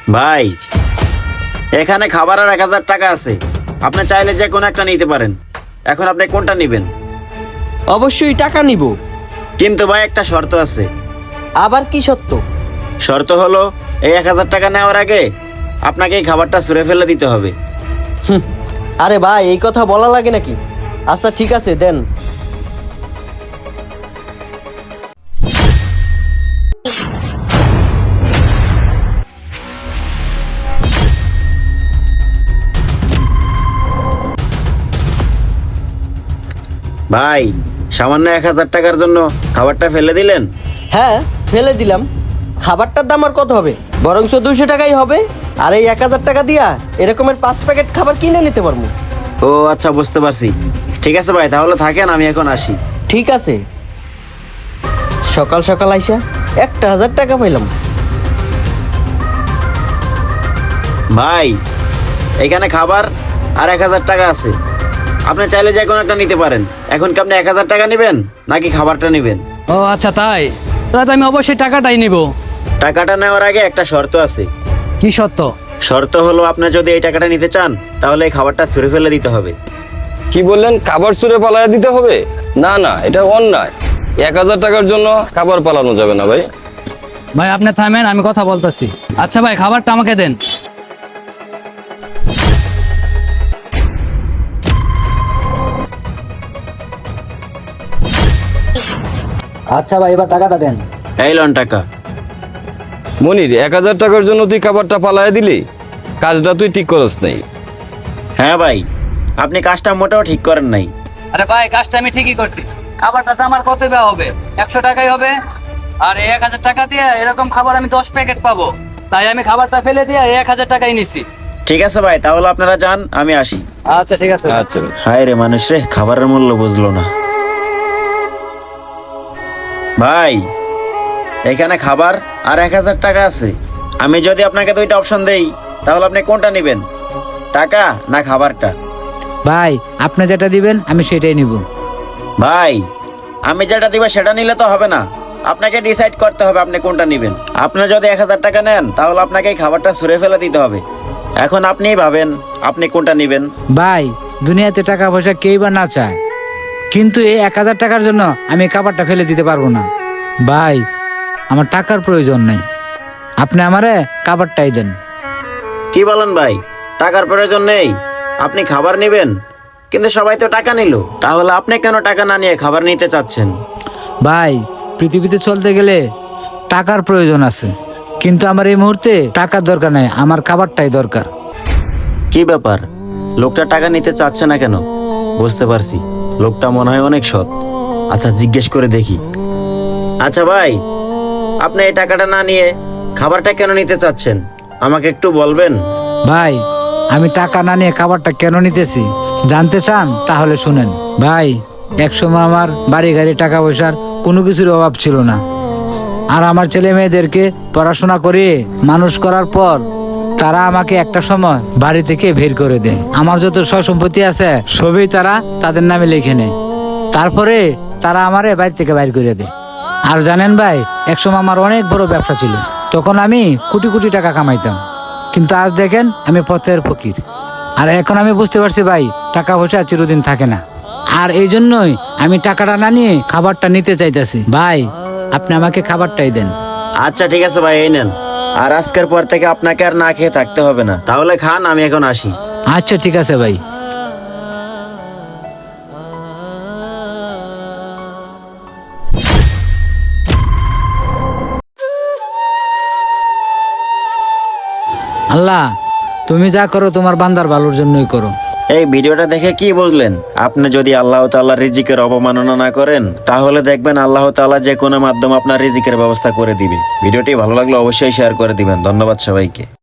ভাই, এখানে খাবার আর 1000 টাকা আছে। আপনি চাইলে যে কোনো একটা নিতে পারেন। এখন আপনি কোনটা নেবেন? অবশ্যই টাকা নিব। কিন্তু ভাই, একটা শর্ত আছে। আবার কি সত্য? শর্ত হলো, এই 1000 টাকা নেওয়ার আগে আপনাকে এই খাবারটা ছুঁড়ে ফেলে দিতে হবে। আরে ভাই, এই কথা বলা লাগে নাকি? আচ্ছা ঠিক আছে, দেন। ভাই, সামান্য 1000 টাকার জন্য খাবারটা ফেলে দিলেন? হ্যাঁ, ফেলে দিলাম। খাবারটার দাম আর কত হবে? বরঞ্চ 200 টাকাই হবে। আর এই 1000 টাকা দিয়া এরকমের 5 প্যাকেট খাবার কিনে নিতে পারবো। ও আচ্ছা, বুঝতে পারছি। ঠিক আছে ভাই, তাহলে থাকেন, আমি এখন আসি। ঠিক আছে। সকাল সকাল আইসা 1000 টাকা পাইলাম। ভাই, এখানে খাবার আর 1000 টাকা আছে। আপনি চাইলে যে কোনো একটা নিতে পারেন। এখন কি আপনি 1000 টাকা নেবেন নাকি খাবারটা নেবেন? ও আচ্ছা, তাই তাহলে তো আমি অবশ্যই টাকাটাই নিব। টাকাটা নেওয়ার আগে একটা শর্ত আছে। কি সত্য? শর্ত হলো, আপনি যদি এই টাকাটা নিতে চান তাহলে এই খাবারটা ছুঁড়ে ফেলে দিতে হবে। কি বললেন? খাবার ছুঁড়ে পালাইয়া দিতে হবে? না না, এটা অন্যায়। 1000 টাকার জন্য খাবার পালানো যাবে না ভাই। ভাই আপনি থামেন, আমি কথা বলতেছি। আচ্ছা ভাই, খাবারটা আমাকে দেন। আচ্ছা ভাই, এবার টাকাটা দেন। এই লন টাকা। মনির, 1000 টাকার জন্য তুই খাবারটা পালাইয়া দিলি? কাজটা তুই ঠিক করস নাই। হ্যাঁ ভাই, আপনি কাজটা মোটেও ঠিক করেন নাই। আরে ভাই, কাজটা আমি ঠিকই করছি। খাবারটা তো আমার কত ব্যয় হবে? 100 টাকাই হবে। আর এই 1000 টাকা দিয়ে এরকম খাবার আমি 10 প্যাকেট পাবো। তাই আমি খাবারটা ফেলে দিয়ে 1000 টাকাই নিছি। ঠিক আছে ভাই, তাহলে আপনারা যান, আমি আসি। আচ্ছা ঠিক আছে। আচ্ছা ভাই। হায় রে মানুষ রে, খাবারের মূল্য বুঝলো না। ভাই, এখানে খাবার আর 1000 টাকা আছে। আমি যদি আপনাকে দুইটা অপশন দেই তাহলে আপনি কোনটা নেবেন? টাকা না খাবারটা? ভাই, আপনি যেটা দিবেন আমি সেটাই নিব। ভাই, আমি যেটা দিব সেটা নিলে তো হবে না। আপনাকে ডিসাইড করতে হবে আপনি কোনটা নেবেন। আপনি যদি 1000 টাকা নেন তাহলে আপনাকে এই খাবারটা ছুঁড়ে ফেলে দিতে হবে। এখন আপনিই ভাবেন আপনি কোনটা নেবেন। ভাই, দুনিয়াতে টাকা পয়সা কেই বা না চায়, কিন্তু এই 1000 টাকার জন্য আমি খাবারটা ফেলে দিতে পারবো না। ভাই, আমার টাকার প্রয়োজন নেই, আপনি আমারে খাবারটাই দেন। কি বলেন ভাই? টাকার প্রয়োজন নেই? আপনি খাবার নেবেন? কিন্তু সবাই তো টাকা নিল, তাহলে আপনি কেন টাকা না নিয়ে খাবার নিতে চাচ্ছেন? ভাই, পৃথিবীতে চলতে গেলে টাকার প্রয়োজন আছে, কিন্তু আমার এই মুহূর্তে টাকার দরকার নাই, আমার খাবারটাই দরকার। কি ব্যাপার, লোকটা টাকা নিতে চাচ্ছে না কেন? বুঝতে পারছি, লোকটা মনে হয় অনেক সৎ। আচ্ছা, জিজ্ঞেস করে দেখি। আচ্ছা ভাই, আপনি এই টাকাটা না নিয়ে খাবারটা কেন নিতে চাচ্ছেন আমাকে একটু বলবেন? ভাই, আমি টাকা না নিয়ে খাবারটা কেন নিতেছি জানতে চান? তাহলে শুনেন। ভাই, একসময় আমার বাড়ি গাড়ি টাকা পয়সার কোনো কিছুর অভাব ছিল না। আর আমার ছেলে মেয়েদেরকে পড়াশোনা করিয়ে মানুষ করার পর তারা আমাকে একটা সময় বাড়ি থেকে বের করে দেয়। আমার যত সয় সম্পত্তি আছে সবই তারা তাদের নামে লিখে নেয়। তারপরে তারা আমারে বাড়ি থেকে বাইর করে দেয়। আর জানেন ভাই, একসময় আমার অনেক বড় ব্যবসা ছিল, তখন আমি কোটি কোটি টাকা কামাইতাম। কিন্তু আজ দেখেন আমি পথের ফকির। আর এখন আমি বুঝতে পারছি ভাই, টাকা পয়সা চিরদিন থাকে না। আর এই জন্যই আমি টাকাটা না নিয়ে খাবারটা নিতে চাইতেছি। ভাই, আপনি আমাকে খাবারটাই দেন। আচ্ছা ঠিক আছে ভাই, এই নেন। আর আজকের পর থেকে আপনাকে আর না খেয়ে থাকতে হবে না। তাহলে খান, আমি এখন আসি। আচ্ছা ঠিক আছে ভাই। আল্লাহ, তুমি যা করো তোমার বান্দার ভালোর জন্যই করো। এই ভিডিওটা দেখে কি বুঝলেন? আপনি যদি আল্লাহ তাআলার রিজিকের অবমাননা না করেন তাহলে দেখবেন আল্লাহ তাআলা যে কোনো মাধ্যমে আপনার রিজিকের ব্যবস্থা করে দিবে। ভিডিওটি ভালো লাগলে অবশ্যই শেয়ার করে দিবেন। ধন্যবাদ সবাইকে।